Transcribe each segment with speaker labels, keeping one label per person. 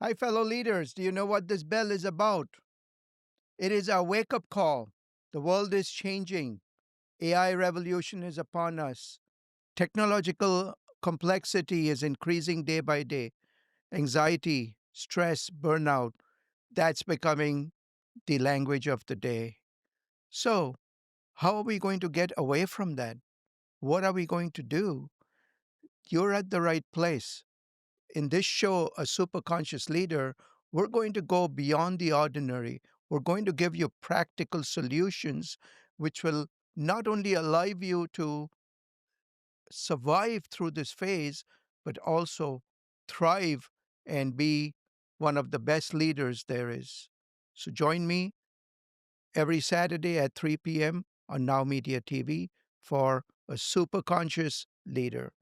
Speaker 1: Hi, fellow leaders. Do you know what this bell is about? It is our wake up call. The world is changing. AI revolution is upon us. Technological complexity is increasing day by day. Anxiety, stress, burnout, that's becoming the language of the day. So, how are we going to get away from that? What are we going to do? You're at the right place. In this show, A Superconscious Leader, we're going to go beyond the ordinary. We're going to give you practical solutions which will not only allow you to survive through this phase, but also thrive and be one of the best leaders there is. So join me every Saturday at 3 p.m. on Now Media TV for A Superconscious Leader.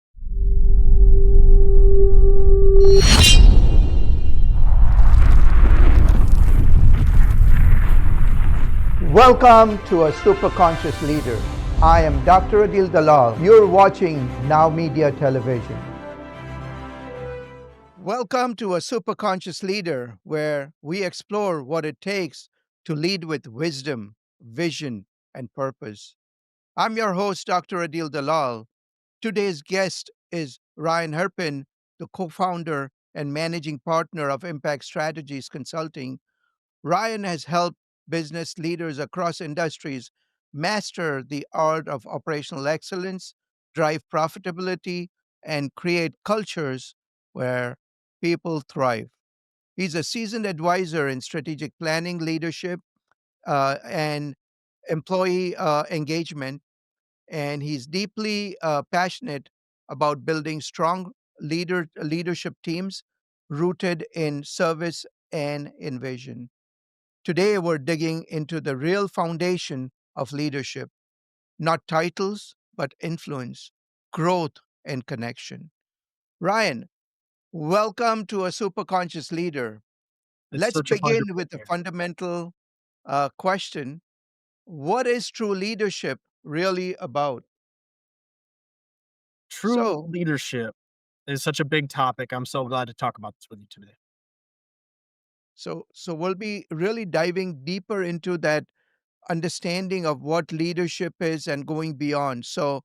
Speaker 1: Welcome to A Superconscious Leader. I am Dr. Adil Dalal. You're watching Now Media Television. Welcome to A Superconscious Leader, where we explore what it takes to lead with wisdom, vision, and purpose. I'm your host, Dr. Adil Dalal. Today's guest is Ryan Herpin, the co founder and managing partner of Impact Strategies Consulting. Ryan has helped business leaders across industries master the art of operational excellence, drive profitability, and create cultures where people thrive. He's a seasoned advisor in strategic planning, leadership, and employee engagement, and he's deeply passionate about building strong leadership teams rooted in service and in vision. Today, we're digging into the real foundation of leadership, not titles, but influence, growth, and connection. Ryan, welcome to A Superconscious Leader.
Speaker 2: It's
Speaker 1: Let's
Speaker 2: such a pleasure
Speaker 1: begin
Speaker 2: being
Speaker 1: with a
Speaker 2: here.
Speaker 1: fundamental question. What is true leadership really about?
Speaker 2: True
Speaker 1: So,
Speaker 2: leadership is such a big topic. I'm so glad to talk about this with you today.
Speaker 1: so we'll be really diving deeper into that understanding of what leadership is and going beyond. So,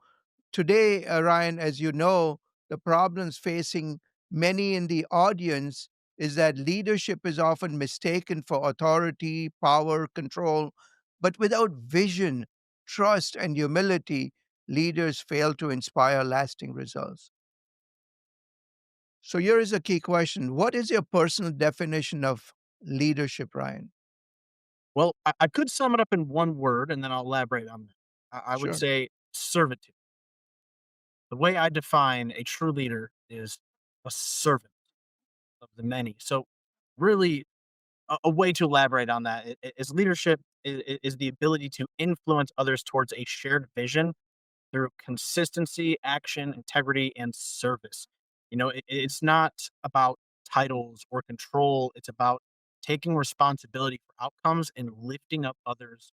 Speaker 1: today, Ryan, as you know, the problems facing many in the audience is that leadership is often mistaken for authority, power, control, but without vision, trust, and humility, leaders fail to inspire lasting results. So, here is a key question. What is your personal definition of leadership, Ryan?
Speaker 2: Well, I could sum it up in one word and then I'll elaborate on that. I would
Speaker 1: Sure.
Speaker 2: say servitude. The way I define a true leader is a servant of the many. So, really, a way to elaborate on that is leadership is the ability to influence others towards a shared vision through consistency, action, integrity, and service. It's not about titles or control. It's about taking responsibility for outcomes and lifting up others.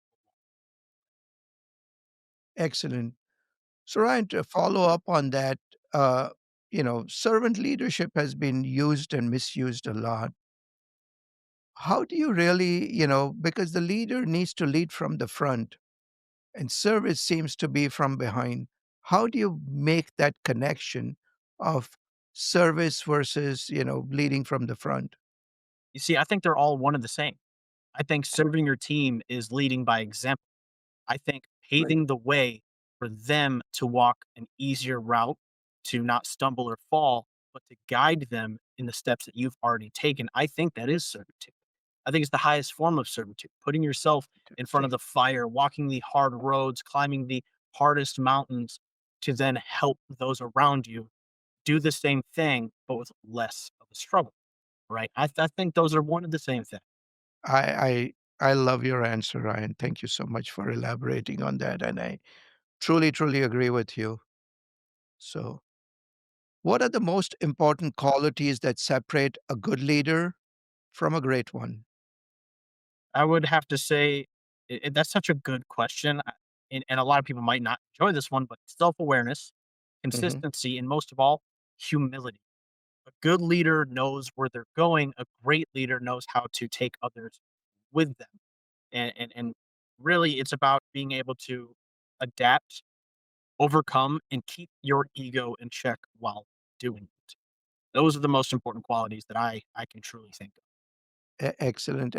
Speaker 1: Excellent. So, Ryan, to follow up on that, uh, servant leadership has been used and misused a lot. How do you really, because the leader needs to lead from the front and service seems to be from behind. How do you make that connection of service versus, leading from the front?
Speaker 2: You see, I think they're all one and the same. I think serving your team is leading by example. I think
Speaker 1: Right.
Speaker 2: paving the way for them to walk an easier route, to not stumble or fall, but to guide them in the steps that you've already taken. I think that is servitude. I think it's the highest form of servitude, putting yourself in front of
Speaker 1: Okay.
Speaker 2: the fire, walking the hard roads, climbing the hardest mountains to then help those around you do the same thing, but with less of a struggle, right? I think those are one of the same thing.
Speaker 1: I, I love your answer, Ryan. Thank you so much for elaborating on that. And I truly, truly agree with you. So, what are the most important qualities that separate a good leader from a great one?
Speaker 2: I would have to say that's such a good question. And a lot of people might not enjoy this one, but self awareness,
Speaker 1: Hmm.
Speaker 2: consistency, and most of all, humility. A good leader knows where they're going. A great leader knows how to take others with them. And really it's about being able to adapt, overcome, and keep your ego in check while doing it. Those are the most important qualities that I can truly think of.
Speaker 1: Excellent.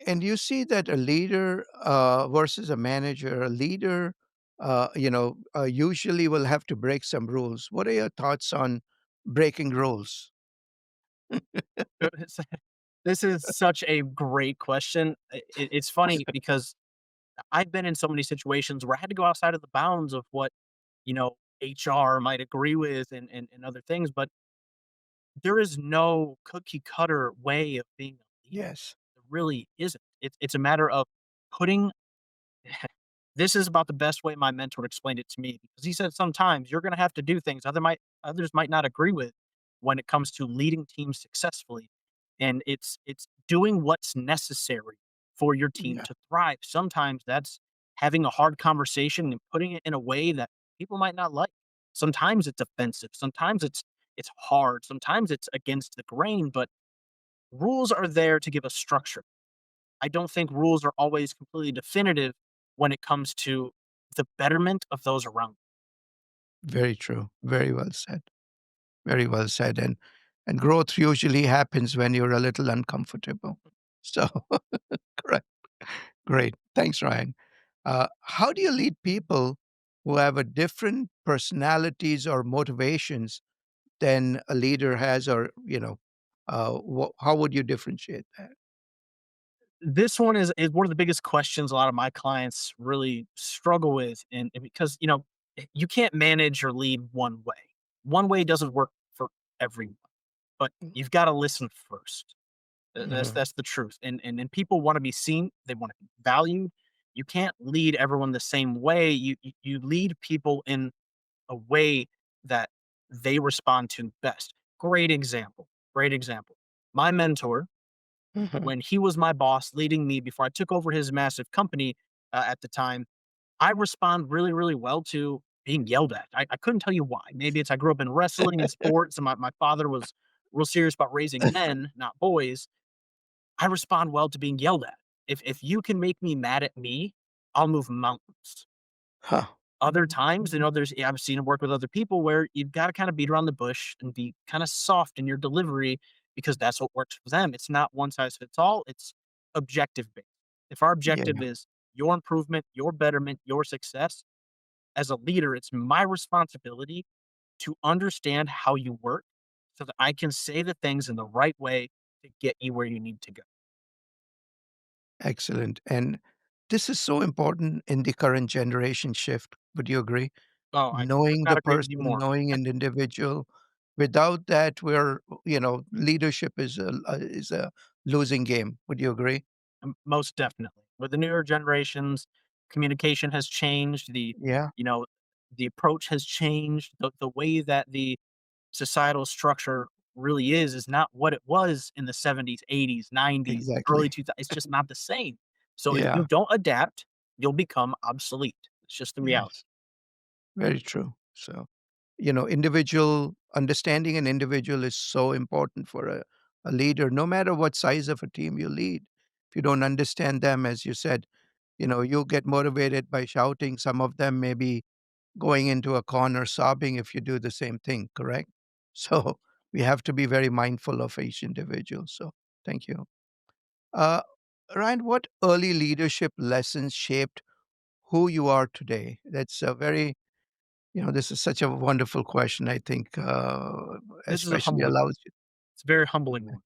Speaker 1: And you see that a leader versus a manager, a leader, usually will have to break some rules. What are your thoughts on breaking rules?
Speaker 2: It's this is such a great question. It's funny because I've been in so many situations where I had to go outside of the bounds of what, you know, HR might agree with and other things, but there is no cookie cutter way of being a leader.
Speaker 1: Yes.
Speaker 2: There really isn't. It's a matter of putting this is about the best way my mentor explained it to me because he said sometimes you're gonna have to do things others might not agree with when it comes to leading teams successfully. And it's doing what's necessary for your team
Speaker 1: Yeah.
Speaker 2: to thrive. Sometimes that's having a hard conversation and putting it in a way that people might not like. Sometimes it's offensive. Sometimes it's hard. Sometimes it's against the grain, but rules are there to give us structure. I don't think rules are always completely definitive when it comes to the betterment of those around.
Speaker 1: Very true. Very well said. Very well said. And growth usually happens when you're a little uncomfortable. So correct. Great. Thanks, Ryan. How do you lead people who have a different personalities or motivations than a leader has, or how would you differentiate that?
Speaker 2: This one is one of the biggest questions a lot of my clients really struggle with, and because you can't manage or lead one way. One way doesn't work for everyone, but you've got to listen first.
Speaker 1: Mhm.
Speaker 2: That's the truth. And people want to be seen. They want to be valued. You can't lead everyone the same way. You lead people in a way that they respond to best. Great example. Great example. My mentor,
Speaker 1: Mhm.
Speaker 2: when he was my boss leading me before I took over his massive company at the time, I respond really, really well to being yelled at. I couldn't tell you why. Maybe it's I grew up in wrestling and sports, and my father was real serious about raising men, not boys. I respond well to being yelled at. If you can make me mad at me, I'll move mountains.
Speaker 1: Huh.
Speaker 2: Other times, I've seen him work with other people where you've gotta kinda beat around the bush and be kinda soft in your delivery because that's what works for them. It's not one size fits all, it's objective based. If our objective
Speaker 1: Yeah,
Speaker 2: is your improvement, your betterment, your success, as a leader, it's my responsibility to understand how you work so that I can say the things in the right way to get you where you need to go.
Speaker 1: excellent. And this is so important in the current generation shift. Would you agree?
Speaker 2: Oh, I could
Speaker 1: Knowing
Speaker 2: not
Speaker 1: the
Speaker 2: agree with you
Speaker 1: person,
Speaker 2: more.
Speaker 1: knowing an individual. Without that, leadership is a losing game. Would you agree?
Speaker 2: Most definitely. With the newer generations, communication has changed,
Speaker 1: Yeah,
Speaker 2: you know, the approach has changed, the way that the societal structure really is not what it was in the '70s, '80s, '90s, early
Speaker 1: exactly.
Speaker 2: 2000s. It's just not the same. So if you
Speaker 1: Yeah,
Speaker 2: don't adapt, you'll become obsolete. It's just the reality.
Speaker 1: yes, very true. So, individual understanding an individual is so important for a leader, no matter what size of a team you lead. If you don't understand them, as you said, you'll get motivated by shouting. Some of them may be going into a corner sobbing if you do the same thing, correct? So we have to be very mindful of each individual. So thank you. Uh, Ryan, what early leadership lessons shaped who you are today? That's a very, this is such a wonderful question, I think,
Speaker 2: This is a
Speaker 1: especially
Speaker 2: humbling
Speaker 1: allows you.
Speaker 2: it's a very humbling one.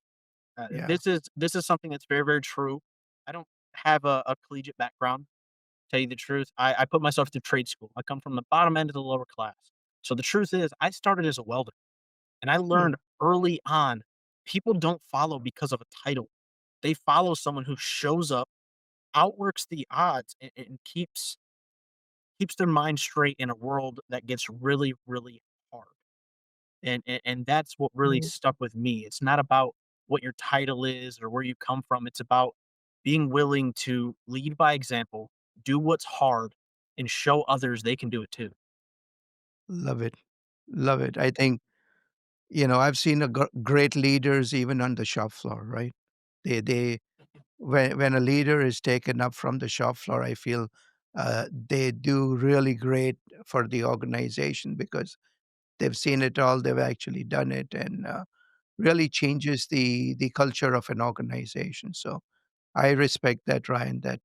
Speaker 1: Yeah.
Speaker 2: This is something that's very, very true. I don't have a collegiate background. Tell you the truth, I put myself through trade school. I come from the bottom end of the lower class. So the truth is, I started as a welder, and I
Speaker 1: Hmm.
Speaker 2: learned early on, people don't follow because of a title. They follow someone who shows up, outworks the odds, and keeps their mind straight in a world that gets really, really hard. And that's what really
Speaker 1: Mm.
Speaker 2: stuck with me. It's not about what your title is or where you come from. It's about being willing to lead by example, do what's hard, and show others they can do it too.
Speaker 1: Love it. Love it. I think. I've seen great leaders even on the shop floor, right? They when a leader is taken up from the shop floor, I feel they do really great for the organization because they've seen it all, they've actually done it, and really changes the culture of an organization. So I respect that, Ryan. That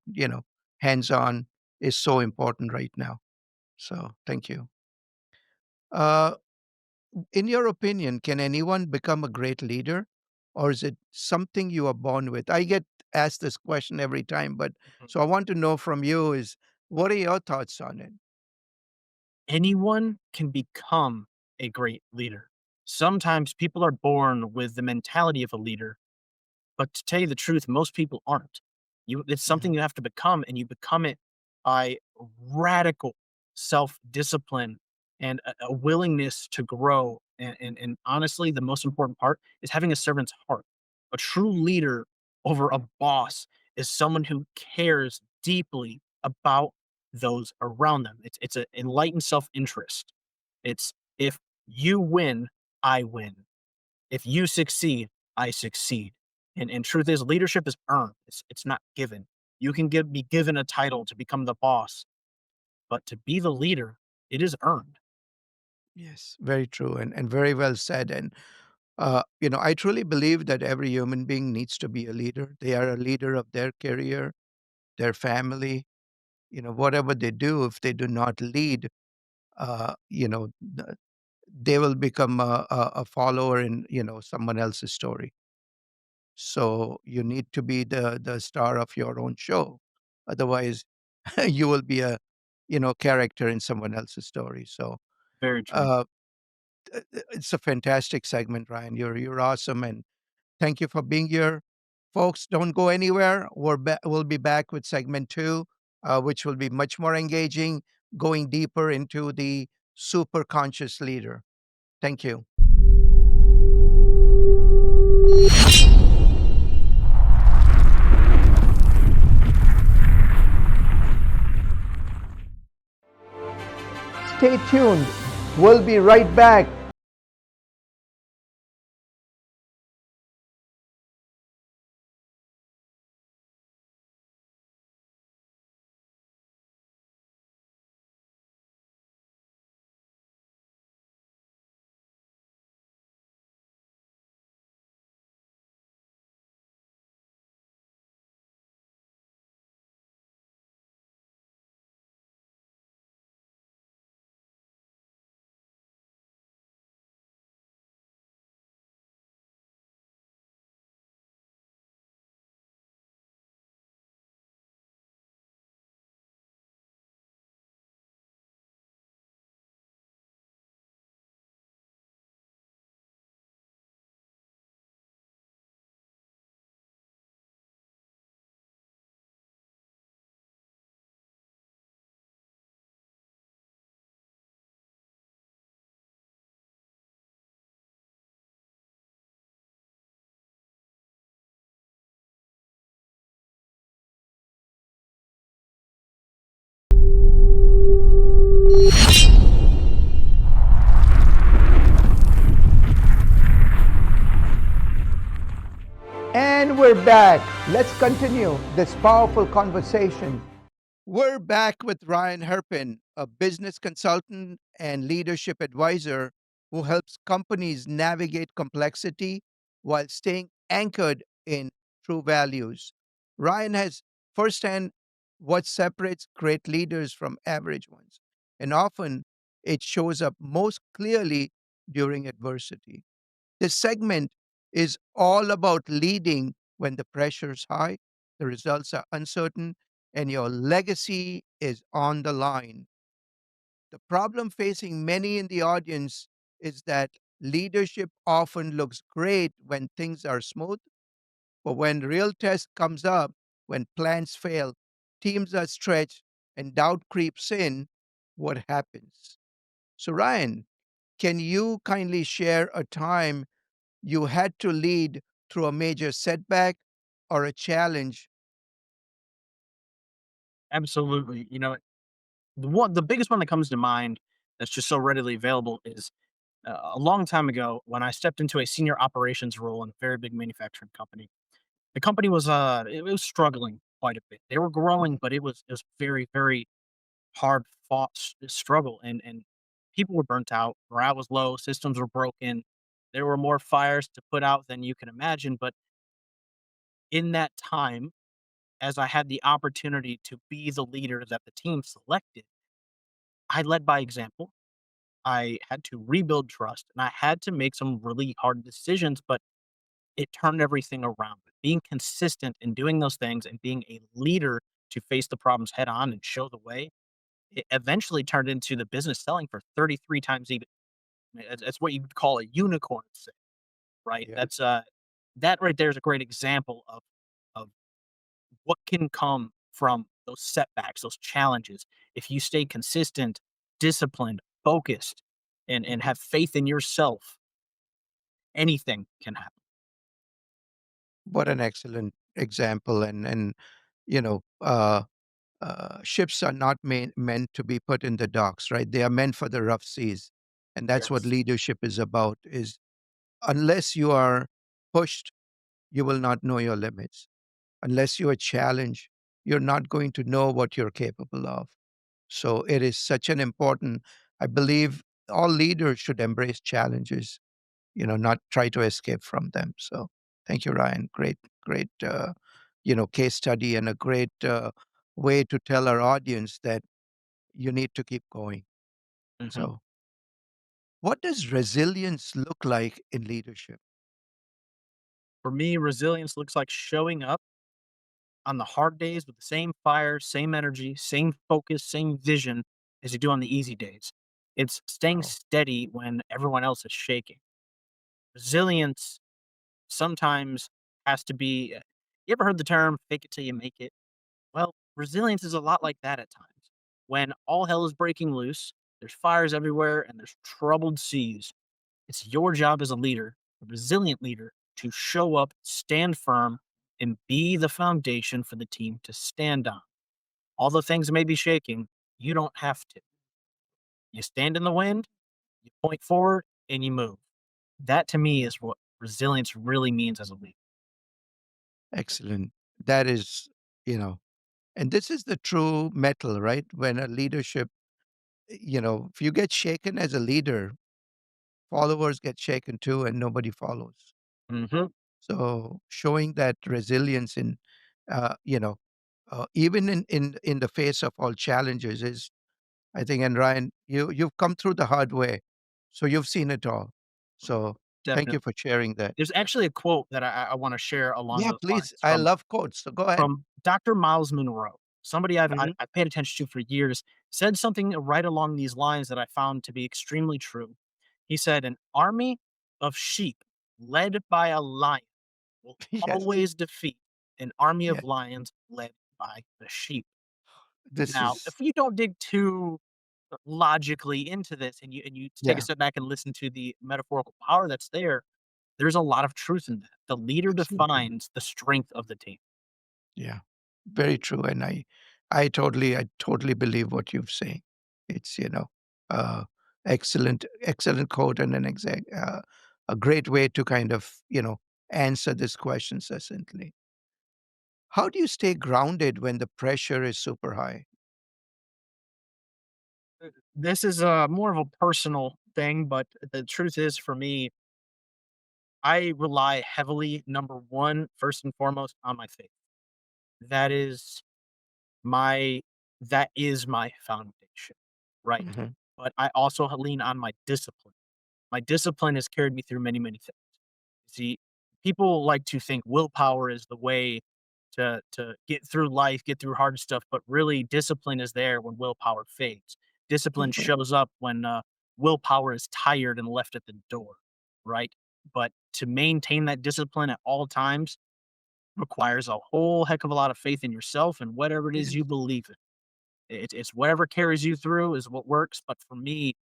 Speaker 1: hands on is so important right now. So thank you. Uh, in your opinion, can anyone become a great leader, or is it something you are born with? I get asked this question every time, but
Speaker 2: Mhm.
Speaker 1: so I want to know from you is what are your thoughts on it?
Speaker 2: Anyone can become a great leader. Sometimes people are born with the mentality of a leader, but to tell you the truth, most people aren't. It's
Speaker 1: Yeah.
Speaker 2: something you have to become, and you become it by radical self-discipline and a willingness to grow. And honestly, the most important part is having a servant's heart. A true leader over a boss is someone who cares deeply about those around them. It's an enlightened self-interest. It's if you win, I win. If you succeed, I succeed. And truth is leadership is earned. It's not given. You can be given a title to become the boss, but to be the leader, it is earned.
Speaker 1: Yes, very true and very well said. And I truly believe that every human being needs to be a leader. They are a leader of their career, their family, whatever they do. If they do not lead, they will become a follower in someone else's story. So you need to be the star of your own show. Otherwise, you will be a character in someone else's story. So
Speaker 2: Very true.
Speaker 1: uh, it's a fantastic segment, Ryan. You're awesome, and thank you for being here, folks. Don't go anywhere. We'll be back with segment two, which will be much more engaging, going deeper into the super conscious leader. Thank you. Stay tuned. We'll be right back. And we're back. Let's continue this powerful conversation. We're back with Ryan Herpin, a business consultant and leadership advisor who helps companies navigate complexity while staying anchored in true values. Ryan has firsthand what separates great leaders from average ones, and often it shows up most clearly during adversity. This segment is all about leading when the pressure's high, the results are uncertain, and your legacy is on the line. The problem facing many in the audience is that leadership often looks great when things are smooth, but when real test comes up, when plans fail, teams are stretched, and doubt creeps in, what happens? So, Ryan, can you kindly share a time you had to lead through a major setback or a challenge?
Speaker 2: Absolutely. The biggest one that comes to mind that's just so readily available is A long time ago, when I stepped into a senior operations role in a very big manufacturing company, the company was it was struggling quite a bit. They were growing, but it was very very hard fought struggle, and people were burnt out. Morale was low. Systems were broken. There were more fires to put out than you can imagine. But in that time, as I had the opportunity to be the leader that the team selected, I led by example. I had to rebuild trust and I had to make some really hard decisions, but it turned everything around. Being consistent in doing those things and being a leader to face the problems head on and show the way, it eventually turned into the business selling for 33 times even. That's what you would call a unicorn sale, right?
Speaker 1: Yes.
Speaker 2: That right there is a great example of what can come from those setbacks, those challenges. If you stay consistent, disciplined, focused, and
Speaker 1: Mhm.
Speaker 2: have faith in yourself, anything can happen.
Speaker 1: What an excellent example. And you know, ships are not meant to be put in the docks, right? They are meant for the rough seas, and that's what
Speaker 2: Yes.
Speaker 1: leadership is about. Is unless you are pushed, you will not know your limits. Unless you are challenged, you're not going to know what you're capable of. So it is such an important. I believe all leaders should embrace challenges, not try to escape from them. So thank you, Ryan. Great, case study and a great way to tell our audience that you need to keep going.
Speaker 2: Mhm.
Speaker 1: So, what does resilience look like in leadership?
Speaker 2: For me, resilience looks like showing up on the hard days with the same fire, same energy, same focus, same vision as you do on the easy days. It's staying
Speaker 1: Wow.
Speaker 2: steady when everyone else is shaking. Resilience sometimes has to be. You ever heard the term fake it till you make it? Well, resilience is a lot like that at times. When all hell is breaking loose, there's fires everywhere, and there's troubled seas. It's your job as a leader, a resilient leader, to show up, stand firm, and be the foundation for the team to stand on. Although things may be shaking, you don't have to. You stand in the wind, you point forward, and you move. That to me is what resilience really means as a leader.
Speaker 1: Excellent. That is, and this is the true metal, right? When a leadership, if you get shaken as a leader, followers get shaken too, and nobody follows.
Speaker 2: Hmm.
Speaker 1: So showing that resilience in, even in the face of all challenges is, I think, and Ryan, you've come through the hard way, so you've seen it all. So thank you
Speaker 2: Definitely.
Speaker 1: for sharing that.
Speaker 2: There's actually a quote that I want to share along
Speaker 1: Yeah,
Speaker 2: those
Speaker 1: please.
Speaker 2: lines
Speaker 1: I love quotes. So go ahead.
Speaker 2: from Dr. Miles Monroe. Somebody
Speaker 1: Hmm.
Speaker 2: I've paid attention to for years said something right along these lines that I found to be extremely true. He said, "An army of sheep led by a lion will
Speaker 1: Yes.
Speaker 2: always defeat an army
Speaker 1: Yeah.
Speaker 2: of lions led by the sheep."
Speaker 1: This
Speaker 2: Now,
Speaker 1: is
Speaker 2: if you don't dig too logically into this and you take a
Speaker 1: yeah.
Speaker 2: step back and listen to the metaphorical power that's there, there's a lot of truth in that. The leader
Speaker 1: Absolutely.
Speaker 2: defines the strength of the team.
Speaker 1: Yeah. Very true. And I totally believe what you've saying. It's, uh, excellent quote and a great way to kind of, answer this question succinctly. How do you stay grounded when the pressure is super high?
Speaker 2: This is more of a personal thing, but the truth is for me, I rely heavily, number one, first and foremost, on my faith. That is my that is my foundation, right?
Speaker 1: Mhm.
Speaker 2: But I also lean on my discipline. My discipline has carried me through many, many things. See, people like to think willpower is the way to get through life, get through hard stuff, but really discipline is there when willpower fades. Discipline
Speaker 1: Mhm.
Speaker 2: shows up when willpower is tired and left at the door, right? But to maintain that discipline at all times requires a whole heck of a lot of faith in yourself and whatever it is
Speaker 1: Yes.
Speaker 2: you believe in. It's whatever carries you through is what works. But for me,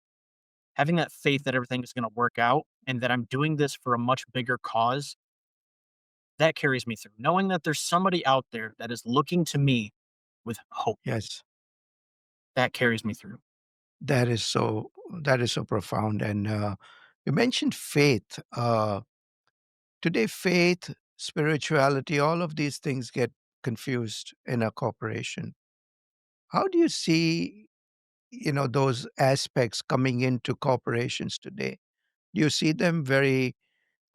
Speaker 2: having that faith that everything is going to work out and that I'm doing this for a much bigger cause, that carries me through. Knowing that there's somebody out there that is looking to me with hope,
Speaker 1: Yes.
Speaker 2: that carries me through.
Speaker 1: That is so that is so profound. And You mentioned faith. Today, faith, spirituality, all of these things get confused in a corporation. How do you see, those aspects coming into corporations today? Do you see them very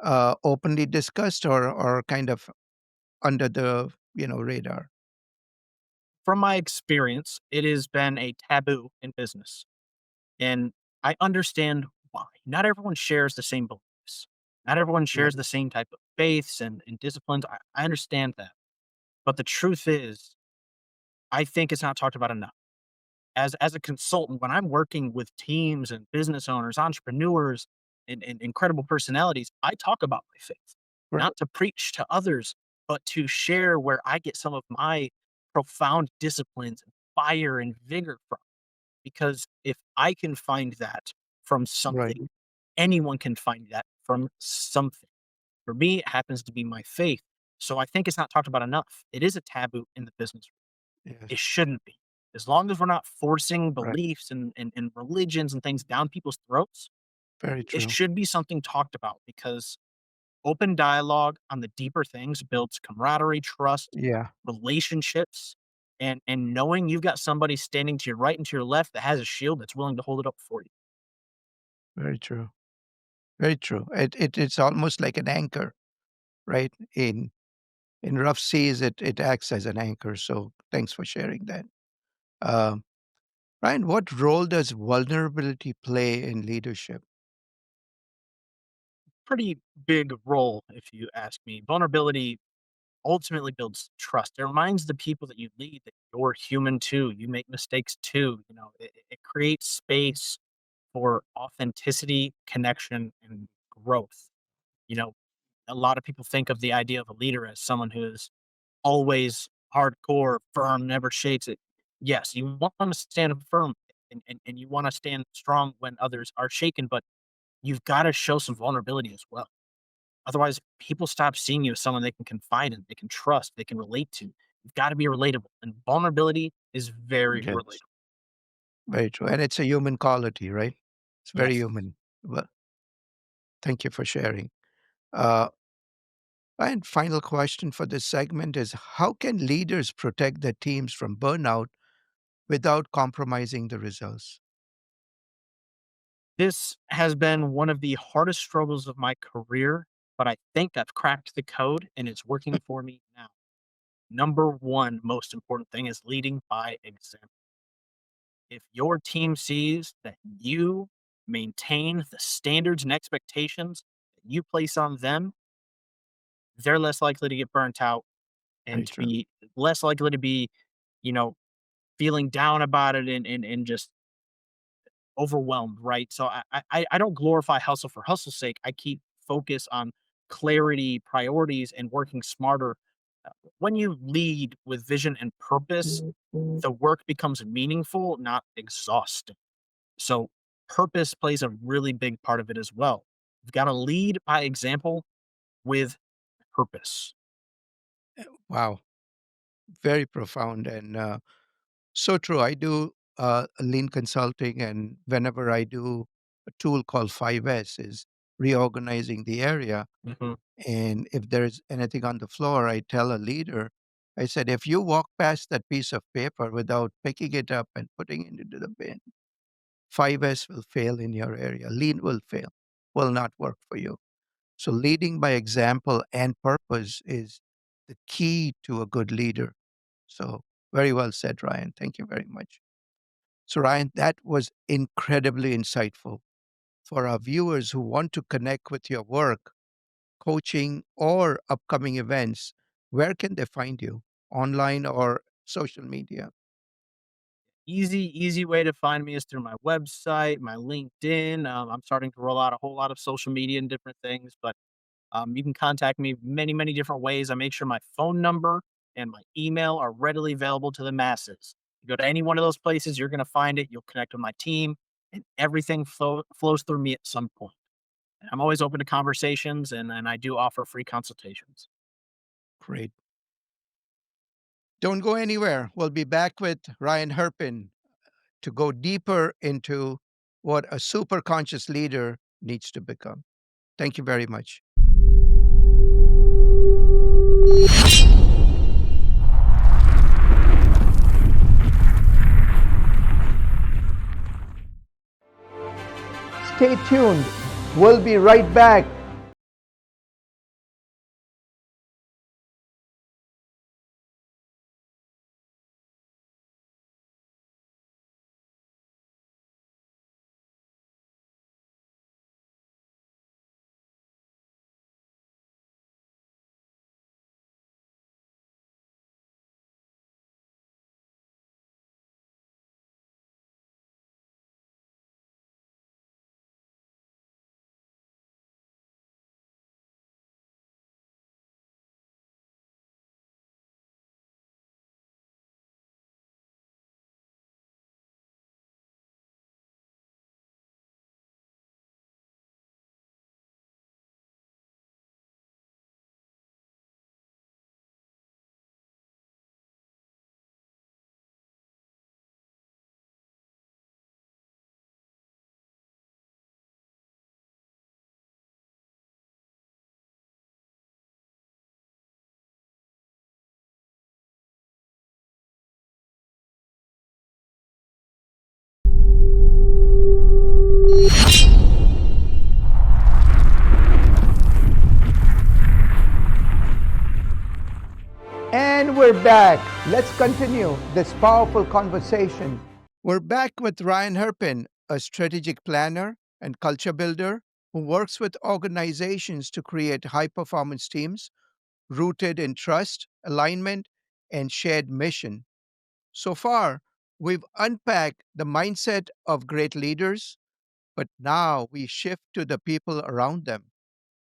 Speaker 1: openly discussed, or kind of under the radar?
Speaker 2: From my experience, it has been a taboo in business. And I understand why. Not everyone shares the same beliefs. Not everyone shares
Speaker 1: Right.
Speaker 2: the same type of faiths and disciplines. I understand that. But the truth is, I think it's not talked about enough. As a consultant, when I'm working with teams and business owners, entrepreneurs, and incredible personalities, I talk about my faith,
Speaker 1: Right.
Speaker 2: not to preach to others, but to share where I get some of my profound disciplines and fire and vigor from. Because if I can find that from
Speaker 1: Right.
Speaker 2: something, anyone can find that from something. For me, it happens to be my faith. So I think it's not talked about enough. It is a taboo in the business. It
Speaker 1: Yes.
Speaker 2: shouldn't be. As long as we're not forcing
Speaker 1: Right.
Speaker 2: beliefs and religions and things down people's throats,
Speaker 1: Very
Speaker 2: it
Speaker 1: true.
Speaker 2: should be something talked about because open dialogue on the deeper things builds camaraderie, trust,
Speaker 1: Yeah.
Speaker 2: relationships, and knowing you've got somebody standing to your right and to your left that has a shield that's willing to hold it up for you.
Speaker 1: Very true. Very true. It's almost like an anchor, right? In rough seas, it acts as an anchor. So thanks for sharing that. Um, Ryan, what role does vulnerability play in leadership?
Speaker 2: Pretty big role, if you ask me. Vulnerability ultimately builds trust. It reminds the people that you lead that you're human too. You make mistakes too. It creates space for authenticity, connection, and growth. You know, a lot of people think of the idea of a leader as someone who is always hardcore, firm, never shakes it. Yes, you want to stand firm and you want to stand strong when others are shaken, but you've got to show some vulnerability as well. Otherwise, people stop seeing you as someone they can confide in, they can trust, they can relate to. You've got to be relatable, and vulnerability is very
Speaker 1: Yes,
Speaker 2: relatable.
Speaker 1: very true. And it's a human quality, right? It's very
Speaker 2: Yes.
Speaker 1: human. Well, thank you for sharing. Uh, and final question for this segment is, how can leaders protect their teams from burnout without compromising the results?
Speaker 2: This has been one of the hardest struggles of my career, but I think I've cracked the code and it's working for me now. Number one most important thing is leading by example. If your team sees that you maintain the standards and expectations that you place on them, they're less likely to get burnt out and
Speaker 1: Very
Speaker 2: to
Speaker 1: true.
Speaker 2: be less likely to be, you know, feeling down about it and just overwhelmed, right? So I don't glorify hustle for hustle's sake. I keep focus on clarity, priorities, and working smarter. When you lead with vision and purpose, the work becomes meaningful, not exhausting. So purpose plays a really big part of it as well. You've got to lead by example with purpose.
Speaker 1: Wow. Very profound and so true. I do lean consulting, and whenever I do a tool called 5S, is reorganizing the area.
Speaker 2: Mhm.
Speaker 1: And if there's anything on the floor, I tell a leader, I said, if you walk past that piece of paper without picking it up and putting it into the bin, 5S will fail in your area. Lean will fail, will not work for you. So leading by example and purpose is the key to a good leader. So very well said, Ryan. Thank you very much. So, Ryan, that was incredibly insightful. For our viewers who want to connect with your work, coaching, or upcoming events, where can they find you? Online or social media?
Speaker 2: Easy way to find me is through my website, my LinkedIn. I'm starting to roll out a whole lot of social media and different things, but you can contact me many different ways. I make sure my phone number and my email are readily available to the masses. You go to any one of those places, you're going to find it. You'll connect with my team, and everything flows through me at some point. And I'm always open to conversations, and I do offer free consultations.
Speaker 1: Great. Don't go anywhere. We'll be back with Ryan Herpin to go deeper into what a super conscious leader needs to become. Thank you very much. Stay tuned. We'll be right back. And we're back. Let's continue this powerful conversation. We're back with Ryan Herpin, a strategic planner and culture builder who works with organizations to create high performance teams rooted in trust, alignment, and shared mission. So far, we've unpacked the mindset of great leaders, but now we shift to the people around them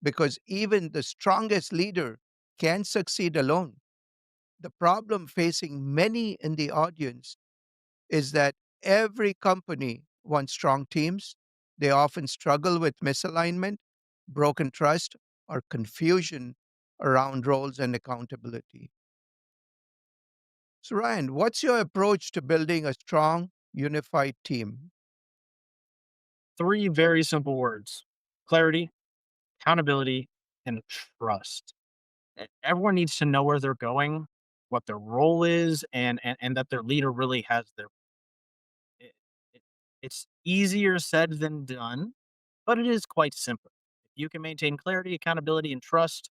Speaker 1: because even the strongest leader can't succeed alone. The problem facing many in the audience is that every company wants strong teams. They often struggle with misalignment, broken trust, or confusion around roles and accountability. So, Ryan, what's your approach to building a strong, unified team?
Speaker 2: Three very simple words: clarity, accountability, and trust. Everyone needs to know where they're going, what their role is, and that their leader really has their it, it, it's easier said than done, but it is quite simple. If you can maintain clarity, accountability, and trust,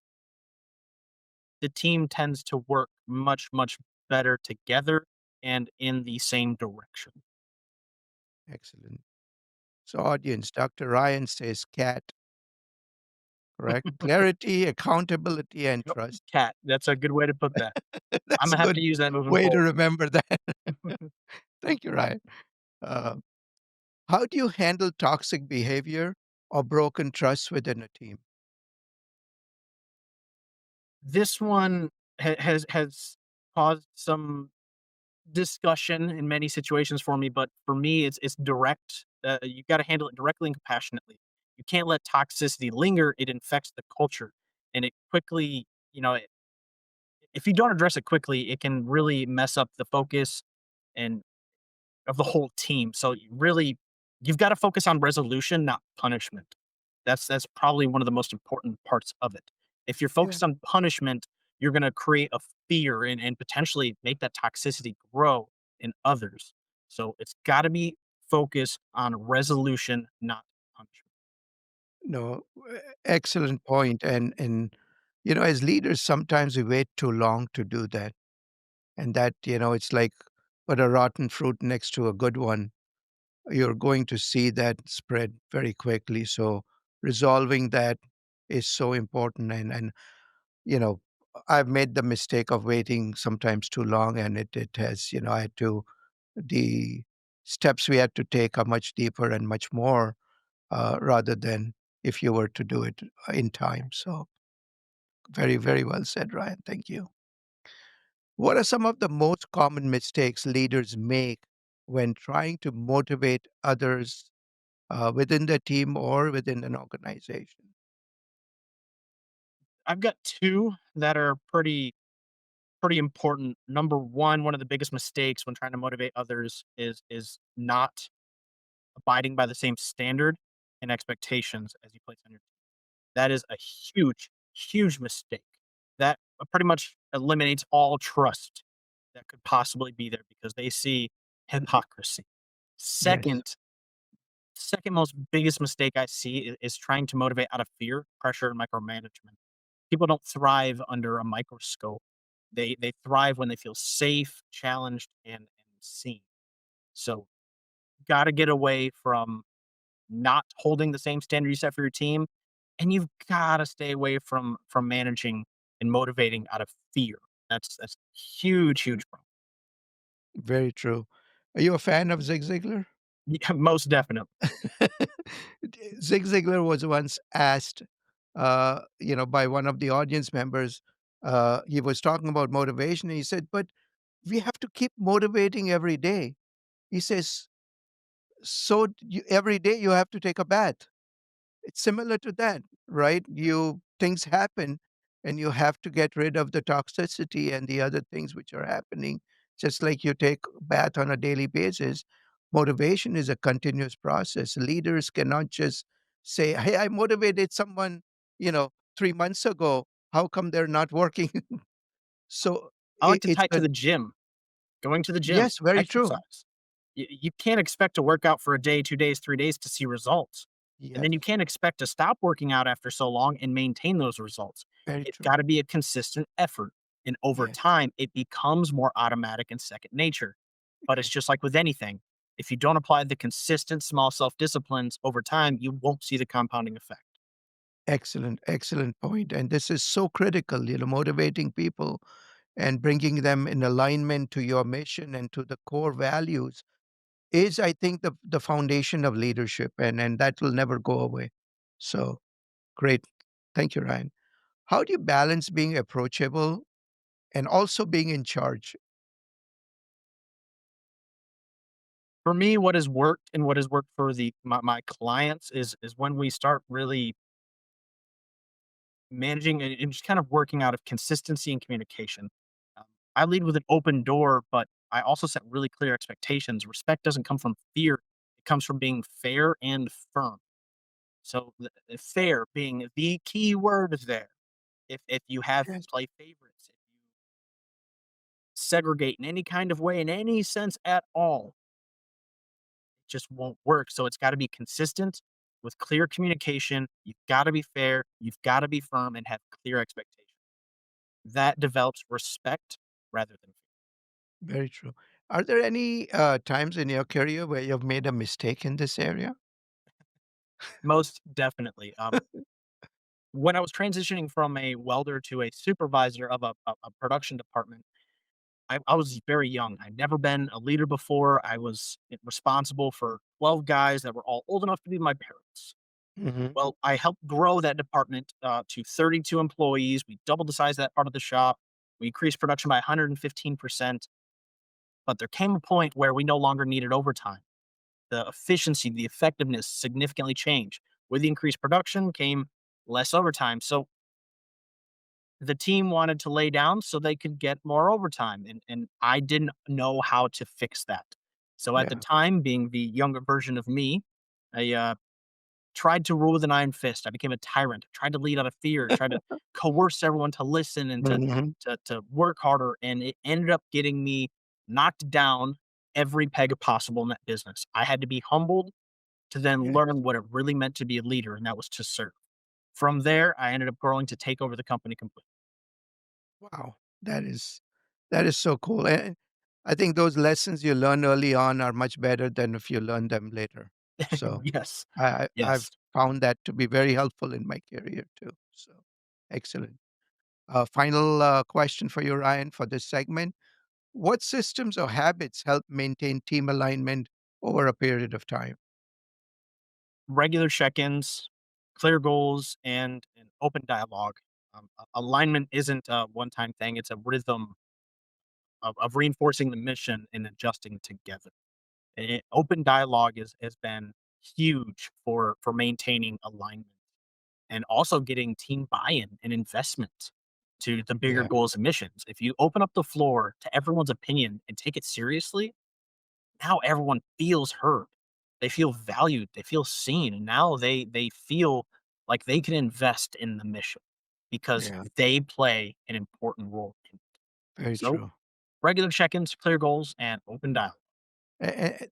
Speaker 2: the team tends to work much, much better together and in the same direction.
Speaker 1: Excellent. So, audience, Dr. Ryan says cat, correct? Clarity, accountability, and
Speaker 2: Yep,
Speaker 1: trust.
Speaker 2: cat. That's a good way to put that. I'm
Speaker 1: That's a
Speaker 2: gonna have to
Speaker 1: good
Speaker 2: use that moving
Speaker 1: way to
Speaker 2: forward.
Speaker 1: remember that. Thank you, Ryan. Uh, how do you handle toxic behavior or broken trust within a team?
Speaker 2: This one has caused some discussion in many situations for me, but for me, it's direct. You got to handle it directly and compassionately. You can't let toxicity linger; it infects the culture, and it quickly, if you don't address it quickly, it can really mess up the focus and of the whole team. So you've got to focus on resolution, not punishment. That's probably one of the most important parts of it. If you're
Speaker 1: Yeah.
Speaker 2: focused on punishment, you're going to create a fear and potentially make that toxicity grow in others. So it's got to be focused on resolution, not punishment.
Speaker 1: No, excellent point. And as leaders, sometimes we wait too long to do that, and that it's like put a rotten fruit next to a good one. You're going to see that spread very quickly. So resolving that is so important. And you know, I've made the mistake of waiting sometimes too long, and it has I had to the steps we had to take are much deeper and much more rather than if you were to do it in time. So, very, very well said, Ryan. Thank you. What are some of the most common mistakes leaders make when trying to motivate others within the team or within an organization?
Speaker 2: I've got two that are pretty important. Number one of the biggest mistakes when trying to motivate others is not abiding by the same standard. and expectations as you place on your team. That is a huge, huge mistake. That pretty much eliminates all trust that could possibly be there because they see hypocrisy.
Speaker 1: Yes.
Speaker 2: Second, second most biggest mistake I see is trying to motivate out of fear, pressure, and micromanagement. People don't thrive under a microscope. They thrive when they feel safe, challenged, and seen. So gotta get away from not holding the same standard you set for your team, and you've gotta stay away from managing and motivating out of fear. That's huge, huge problem.
Speaker 1: Very true. Are you a fan of Zig Ziglar?
Speaker 2: Yeah, most definitely.
Speaker 1: Zig Ziglar was once asked, by one of the audience members. He was talking about motivation. And he said, "But we have to keep motivating every day." He says, "So every day you have to take a bath." It's similar to that, right? Things happen and you have to get rid of the toxicity and the other things which are happening. Just like you take a bath on a daily basis, motivation is a continuous process. Leaders cannot just say, "Hey, I motivated someone, 3 months ago. How come they're not working?" So
Speaker 2: I like to
Speaker 1: it's
Speaker 2: tie it to the gym. Going to the gym,
Speaker 1: yes, very true.
Speaker 2: exercise. You can't expect to work out for a day, 2 days, 3 days to see results. And then you
Speaker 1: Yes,
Speaker 2: can't expect to stop working out after so long and maintain those results.
Speaker 1: very
Speaker 2: It's
Speaker 1: true.
Speaker 2: gotta be a consistent effort, and over
Speaker 1: Yes.
Speaker 2: time, it becomes more automatic and second nature. But it's
Speaker 1: Yes.
Speaker 2: just like with anything. If you don't apply the consistent small self-disciplines over time, you won't see the compounding effect.
Speaker 1: Excellent, excellent point. And this is so critical, motivating people and bringing them in alignment to your mission and to the core values is, I think, the foundation of leadership, and that will never go away. So great. Thank you, Ryan. How do you balance being approachable and also being in charge?
Speaker 2: For me, what has worked and what has worked for my clients is when we start really managing and just kind of working out of consistency and communication. Um, I lead with an open door, but I also set really clear expectations. Respect doesn't come from fear; it comes from being fair and firm. So, fair being the key word there. If you have
Speaker 1: Yes.
Speaker 2: play favorites, if you segregate in any kind of way, in any sense at all, it just won't work. So it's got to be consistent with clear communication. You've got to be fair. You've got to be firm and have clear expectations. That develops respect rather than fear.
Speaker 1: Very true. Are there any times in your career where you've made a mistake in this area?
Speaker 2: Most definitely. When I was transitioning from a welder to a supervisor of a production department, I was very young. I'd never been a leader before. I was responsible for 12 guys that were all old enough to be my parents.
Speaker 1: Hmm.
Speaker 2: Well, I helped grow that department to 32 employees. We doubled the size of that part of the shop. We increased production by 115%. But there came a point where we no longer needed overtime. The efficiency, the effectiveness significantly changed. With the increased production came less overtime. So the team wanted to lay down so they could get more overtime. And I didn't know how to fix that. So at the
Speaker 1: Yeah.
Speaker 2: time, being the younger version of me, I tried to rule with an iron fist. I became a tyrant, tried to lead out of fear, tried to coerce everyone to listen and to
Speaker 1: Hmm.
Speaker 2: to to work harder, and it ended up getting me knocked down every peg possible in that business. I had to be humbled to then
Speaker 1: Yes.
Speaker 2: learn what it really meant to be a leader, and that was to serve. From there, I ended up growing to take over the company completely.
Speaker 1: Wow, that is so cool, and I think those lessons you learn early on are much better than if you learn them later. So
Speaker 2: Yes.
Speaker 1: I've
Speaker 2: Yes.
Speaker 1: found that to be very helpful in my career too. So excellent. Final question for you, Ryan, for this segment: what systems or habits help maintain team alignment over a period of time?
Speaker 2: Regular check-ins, clear goals, and an open dialogue. Alignment isn't a one-time thing; it's a rhythm of reinforcing the mission and adjusting together. Open dialogue has been huge for maintaining alignment and also getting team buy-in and investment to the bigger
Speaker 1: Yeah.
Speaker 2: goals and missions. If you open up the floor to everyone's opinion and take it seriously, now everyone feels heard. they feel valued, they feel seen, and now they feel like they can invest in the mission because
Speaker 1: Yeah,
Speaker 2: they play an important role in it.
Speaker 1: very
Speaker 2: So,
Speaker 1: true.
Speaker 2: regular check-ins, clear goals, and open dialogue.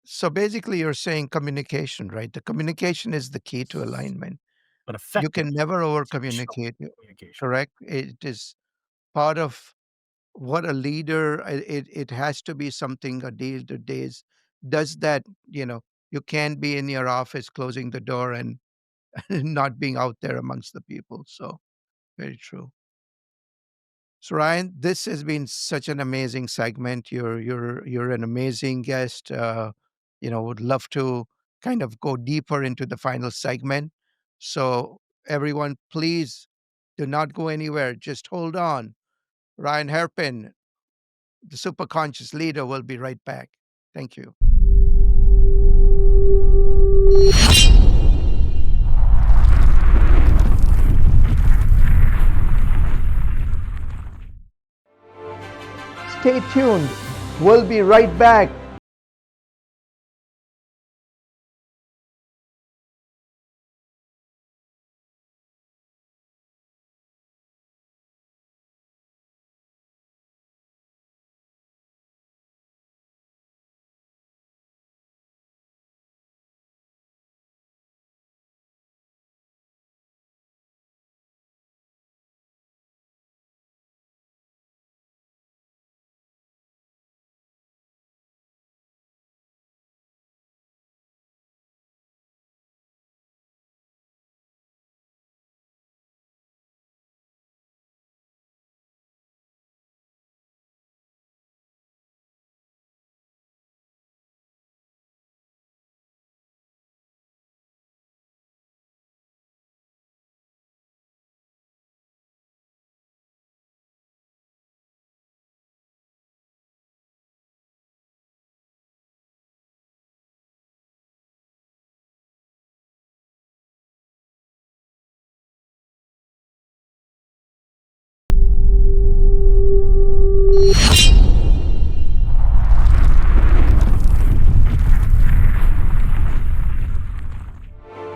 Speaker 1: So basically, you're saying communication, right? The communication is the key to alignment.
Speaker 2: But
Speaker 1: You
Speaker 2: effective
Speaker 1: can never over
Speaker 2: intentional
Speaker 1: communicate,
Speaker 2: communication.
Speaker 1: correct? It is part of what a leader, it has to be something a day to days does that, you can't be in your office closing the door and not being out there amongst the people. So very true. So Ryan, this has been such an amazing segment. You're an amazing guest. Would love to kind of go deeper into the final segment. So everyone, please do not go anywhere. Just hold on. Ryan Herpin, the Superconscious Leader, will be right back. Thank you. Stay tuned. We'll be right back.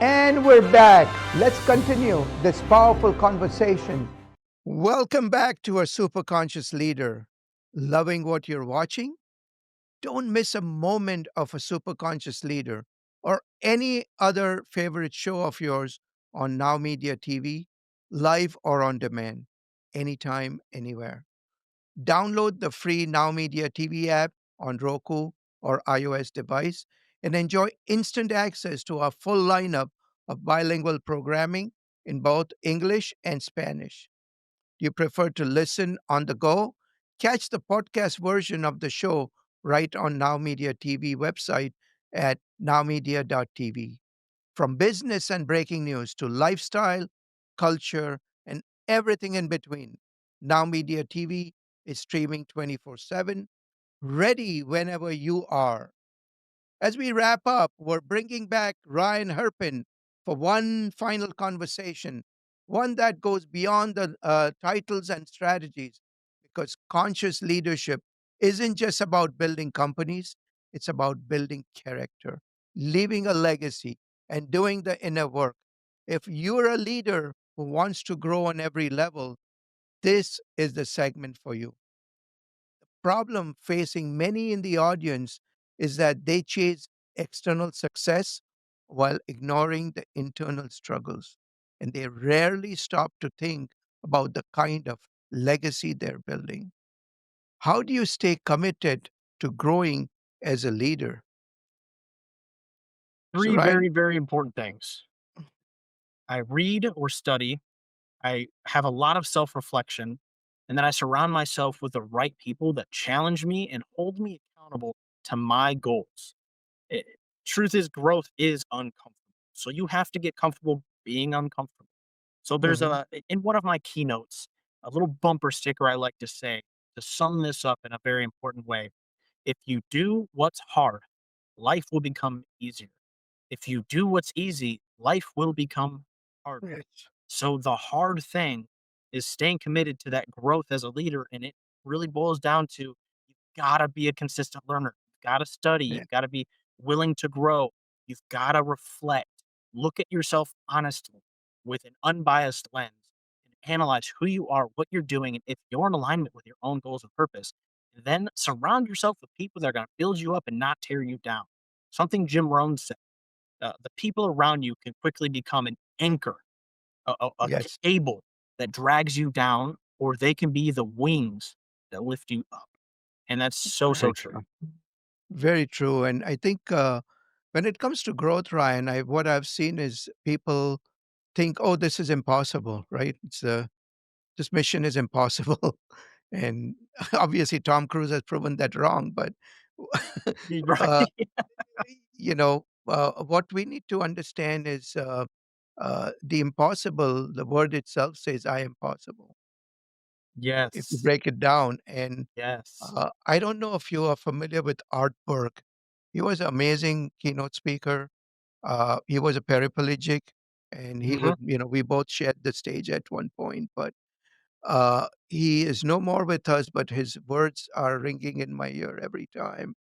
Speaker 1: And we're back. Let's continue this powerful conversation. Welcome back to our Superconscious Leader. Loving what you're watching? Don't miss a moment of a Superconscious Leader or any other favorite show of yours on Now Media TV, live or on demand, anytime, anywhere. Download the free Now Media TV app on Roku or iOS device and enjoy instant access to our full lineup of bilingual programming in both English and Spanish. Do you prefer to listen on the go? Catch the podcast version of the show right on Now Media TV website at nowmedia.tv. From business and breaking news to lifestyle, culture, and everything in between, Now Media TV is streaming 24/7, ready whenever you are. As we wrap up, we're bringing back Ryan Herpin for one final conversation, one that goes beyond the titles and strategies, because conscious leadership isn't just about building companies, it's about building character, leaving a legacy, and doing the inner work. If you're a leader who wants to grow on every level, this is the segment for you. Problem facing many in the audience is that they chase external success while ignoring the internal struggles. And they rarely stop to think about the kind of legacy they're building. How do you stay committed to growing as a leader? So,
Speaker 2: Three
Speaker 1: Ryan,
Speaker 2: very, very important things. I read or study, I have a lot of self-reflection, and then I surround myself with the right people that challenge me and hold me accountable to my goals. Eh, Truth is growth is uncomfortable. So you have to get comfortable being uncomfortable. So there's
Speaker 1: mhm,
Speaker 2: a in one of my keynotes, a little bumper sticker I like to say to sum this up in a very important way. If you do what's hard, life will become easier. If you do what's easy, life will become harder.
Speaker 1: yes,
Speaker 2: So the hard thing is staying committed to that growth as a leader. And it really boils down to you gotta be a consistent learner. You gotta study.
Speaker 1: yeah,
Speaker 2: You gotta be willing to grow. You've got to reflect, look at yourself honestly with an unbiased lens and analyze who you are, what you're doing, and if you're in alignment with your own goals and purpose. Then surround yourself with people that are going to build you up and not tear you down. Something Jim Rohn said, the people around you can quickly become an anchor, a
Speaker 1: Yes,
Speaker 2: cable that drags you down, or they can be the wings that lift you up. And that's so, so
Speaker 1: very
Speaker 2: true.
Speaker 1: true. Very true. And I think when it comes to growth, Ryan, what I've seen is people think, "Oh, this is impossible," right? This mission is impossible, and obviously Tom Cruise has proven that wrong. But uh,
Speaker 2: Right.
Speaker 1: what we need to understand is the impossible. The word itself says, "I am possible." If you
Speaker 2: Yes.
Speaker 1: break it down, and
Speaker 2: Yes.
Speaker 1: I don't know if you are familiar with Art Burke. He was an amazing keynote speaker. He was a paraplegic, and he
Speaker 2: Mhm.
Speaker 1: would, we both shared the stage at one point. But he is no more with us, but his words are ringing in my ear every time.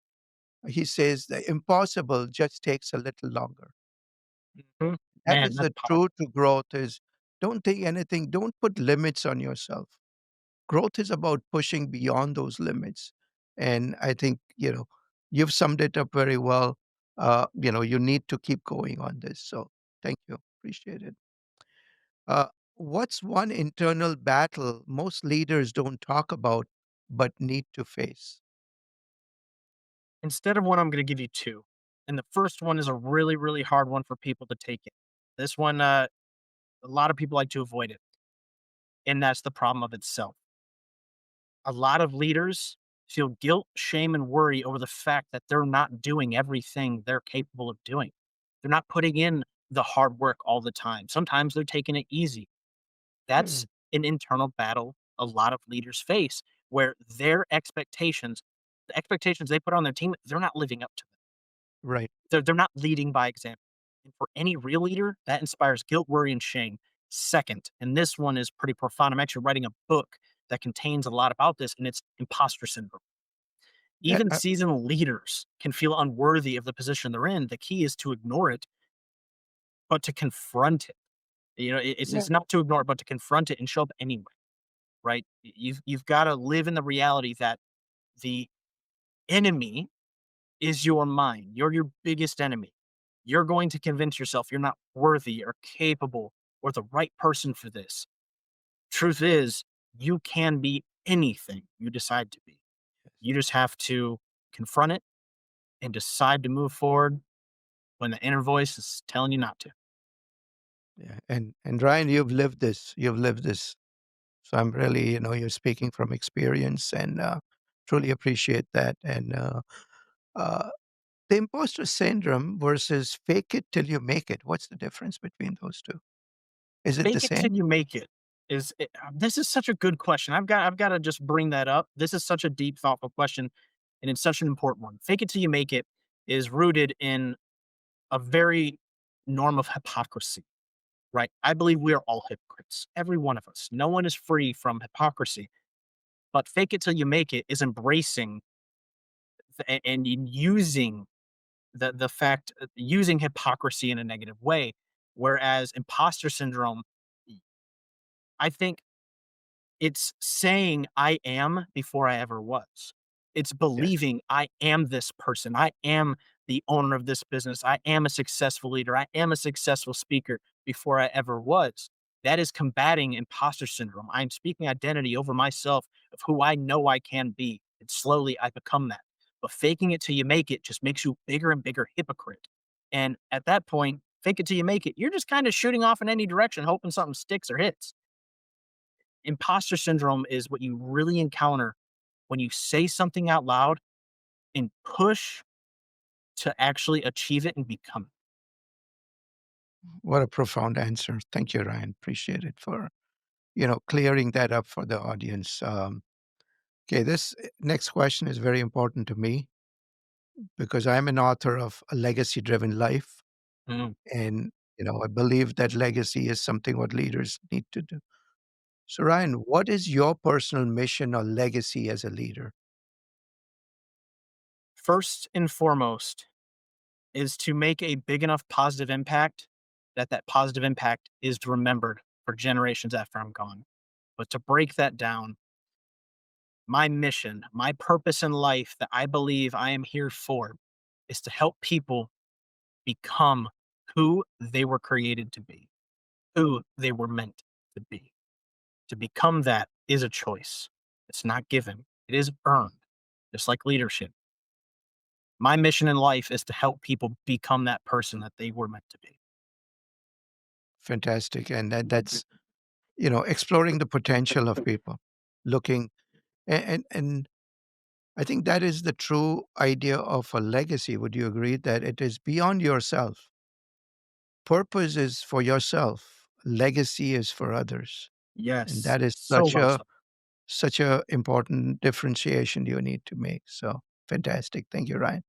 Speaker 1: He says, "The impossible just takes a little longer."
Speaker 2: Mhm.
Speaker 1: That
Speaker 2: Man,
Speaker 1: is
Speaker 2: that's
Speaker 1: the
Speaker 2: powerful.
Speaker 1: truth to growth is don't take anything, don't put limits on yourself. Growth is about pushing beyond those limits. And I think, you've summed it up very well. You need to keep going on this. So thank you. Appreciate it. Uh, what's one internal battle most leaders don't talk about but need to face?
Speaker 2: Instead of one, I'm gonna give you 2. And the first one is a really, really hard one for people to take in. This one, a lot of people like to avoid it, and that's the problem of itself. A lot of leaders feel guilt, shame, and worry over the fact that they're not doing everything they're capable of doing. They're not putting in the hard work all the time. Sometimes they're taking it easy. That's
Speaker 1: Mm,
Speaker 2: an internal battle a lot of leaders face where their expectations, the expectations they put on their team, they're not living up to them.
Speaker 1: right.
Speaker 2: They're not leading by example. And for any real leader, that inspires guilt, worry, and shame. Second, and this one is pretty profound. I'm actually writing a book that contains a lot about this, and it's imposter syndrome.
Speaker 1: That
Speaker 2: Even seasoned leaders can feel unworthy of the position they're in. The key is to ignore it, but to confront it.
Speaker 1: yeah,
Speaker 2: It's not to ignore it, but to confront it and show up anyway. Right? You've got to live in the reality that the enemy is your mind. You're your biggest enemy. You're going to convince yourself you're not worthy or capable or the right person for this. Truth is, you can be anything you decide to be. You just have to confront it and decide to move forward when the inner voice is telling you not to.
Speaker 1: yeah. And Ryan, you've lived this. You've lived this. So I'm really, you're speaking from experience, and truly appreciate that. And uh, the imposter syndrome versus fake it till you make it. What's the difference between those two? Is it the
Speaker 2: Fake it
Speaker 1: same?
Speaker 2: till you make it. This is such a good question. I've got to just bring that up. This is such a deep, thoughtful question, and it's such an important one. Fake it till you make it is rooted in a very norm of hypocrisy, right? I believe we are all hypocrites, every one of us. No one is free from hypocrisy. But fake it till you make it is embracing and using the fact using hypocrisy in a negative way. Whereas imposter syndrome, I think it's saying I am before I ever was. It's
Speaker 1: Yes.
Speaker 2: believing I am this person. I am the owner of this business. I am a successful leader. I am a successful speaker before I ever was. That is combating imposter syndrome. I'm speaking identity over myself of who I know I can be. And slowly I become that. But faking it till you make it just makes you a bigger and bigger hypocrite. And at that point, fake it till you make it. You're just kind of shooting off in any direction, hoping something sticks or hits. Imposter syndrome is what you really encounter when you say something out loud and push to actually achieve it and become it.
Speaker 1: What a profound answer. Thank you, Ryan. Appreciate it for, clearing that up for the audience. Okay, this next question is very important to me because I'm an author of A Legacy Driven Life.
Speaker 2: Mm.
Speaker 1: And, I believe that legacy is something what leaders need to do. So, Ryan, what is your personal mission or legacy as a leader?
Speaker 2: First and foremost, is to make a big enough positive impact that that positive impact is remembered for generations after I'm gone. But to break that down, my mission, my purpose in life that I believe I am here for is to help people become who they were created to be, who they were meant to be. To become that is a choice. It's not given, it is earned, just like leadership. My mission in life is to help people become that person that they were meant to be.
Speaker 1: Fantastic. And that's exploring the potential of people, looking and I think that is the true idea of a legacy. Would you agree that it is beyond yourself? Purpose is for yourself, legacy is for others. And
Speaker 2: Yes,
Speaker 1: that is
Speaker 2: so well said.
Speaker 1: such a important differentiation you need to make. So fantastic. Thank you, Ryan.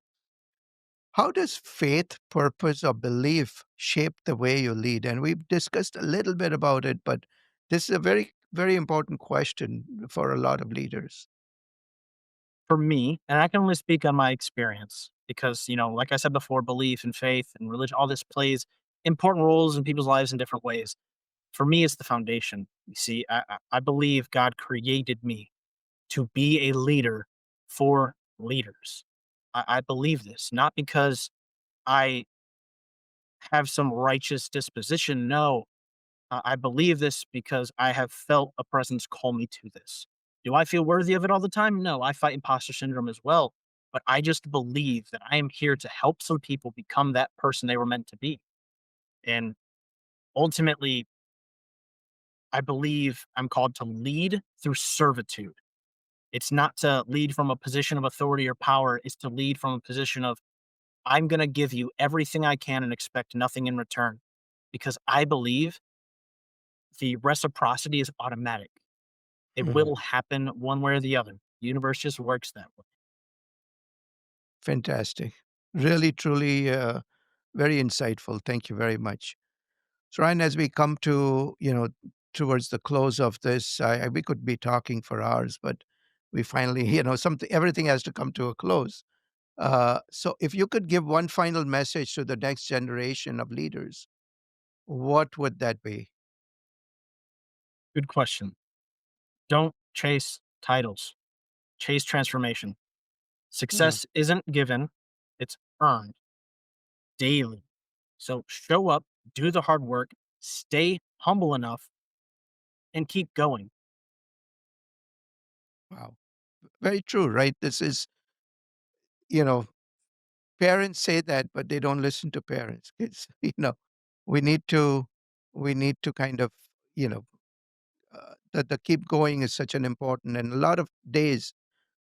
Speaker 1: How does faith, purpose, or belief shape the way you lead? And we've discussed a little bit about it, but this is a very, very important question for a lot of leaders.
Speaker 2: For me, and I can only speak on my experience because, like I said before, belief and faith and religion, all this plays important roles in people's lives in different ways. For me, it's the foundation. You see, I believe God created me to be a leader for leaders. I believe this, not because I have some righteous disposition. No, I believe this because I have felt a presence call me to this. Do I feel worthy of it all the time? No, I fight imposter syndrome as well. But I just believe that I am here to help some people become that person they were meant to be. And ultimately, I believe I'm called to lead through servitude. It's not to lead from a position of authority or power, it's to lead from a position of, I'm going to give you everything I can and expect nothing in return because I believe the reciprocity is automatic. It
Speaker 1: Mhm.
Speaker 2: will happen one way or the other. The universe just works that way.
Speaker 1: Fantastic. Really, truly very insightful. Thank you very much. So, Ryan, as we come towards the close of this, we could be talking for hours, but we finally, something, everything has to come to a close. So, if you could give one final message to the next generation of leaders, what would that be?
Speaker 2: Good question. Don't chase titles, chase transformation.
Speaker 1: Mm,
Speaker 2: Success isn't given, it's earned daily. So show up, do the hard work, stay humble enough, and keep going.
Speaker 1: wow. Very true, right? This is, you know, parents say that, but they don't listen to parents. It's, we need to, we need to kind of, you know, the keep going is such an important, and a lot of days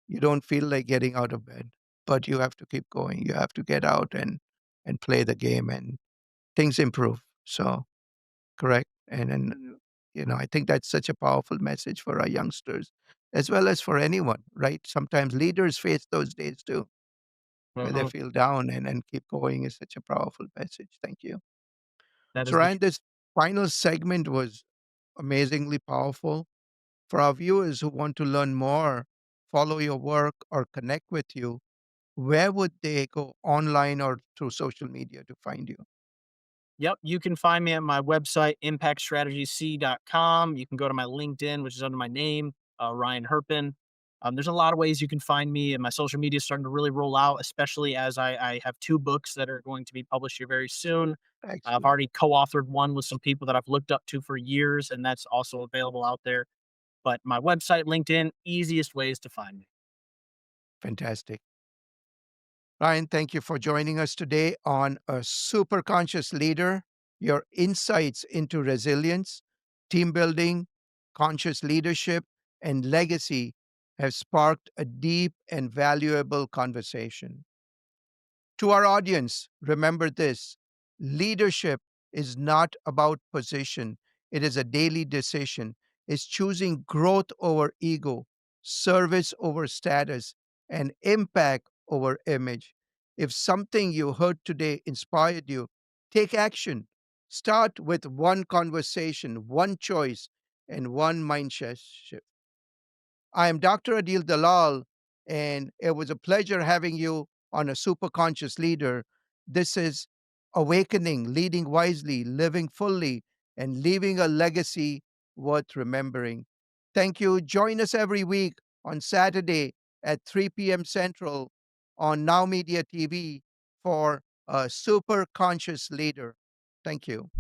Speaker 1: you don't feel like getting out of bed, but you have to keep going. You have to get out and play the game, and things improve. So correct, and I think that's such a powerful message for our youngsters, as well as for anyone. Right? Sometimes leaders face those days too, where they
Speaker 2: Mhm.
Speaker 1: feel down, and keep going is such a powerful message. Thank you.
Speaker 2: That
Speaker 1: So
Speaker 2: is the
Speaker 1: Ryan,
Speaker 2: truth.
Speaker 1: this final segment was amazingly powerful. For our viewers who want to learn more, follow your work, or connect with you, where would they go online or through social media to find you?
Speaker 2: Yep, you can find me at my website, impactstrategyc.com. You can go to my LinkedIn, which is under my name, Ryan Herpin. There's a lot of ways you can find me, and my social media is starting to really roll out, especially as I have two books that are going to be published here very soon. I've
Speaker 1: Excellent.
Speaker 2: already co authored one with some people that I've looked up to for years, and that's also available out there. But my website, LinkedIn, easiest ways to find me.
Speaker 1: Fantastic. Ryan, thank you for joining us today on A Superconscious Leader. Your insights into resilience, team building, conscious leadership, and legacy have sparked a deep and valuable conversation. To our audience, remember this: leadership is not about position, it is a daily decision. It's choosing growth over ego, service over status, and impact over image. If something you heard today inspired you, take action. Start with one conversation, one choice, and one mindset shift. I am Dr. Adil Dalal, and it was a pleasure having you on A Superconscious Leader. This is awakening, leading wisely, living fully, and leaving a legacy worth remembering. Thank you. Join us every week on Saturday at 3 p.m. Central on Now Media TV for a super conscious leader. Thank you.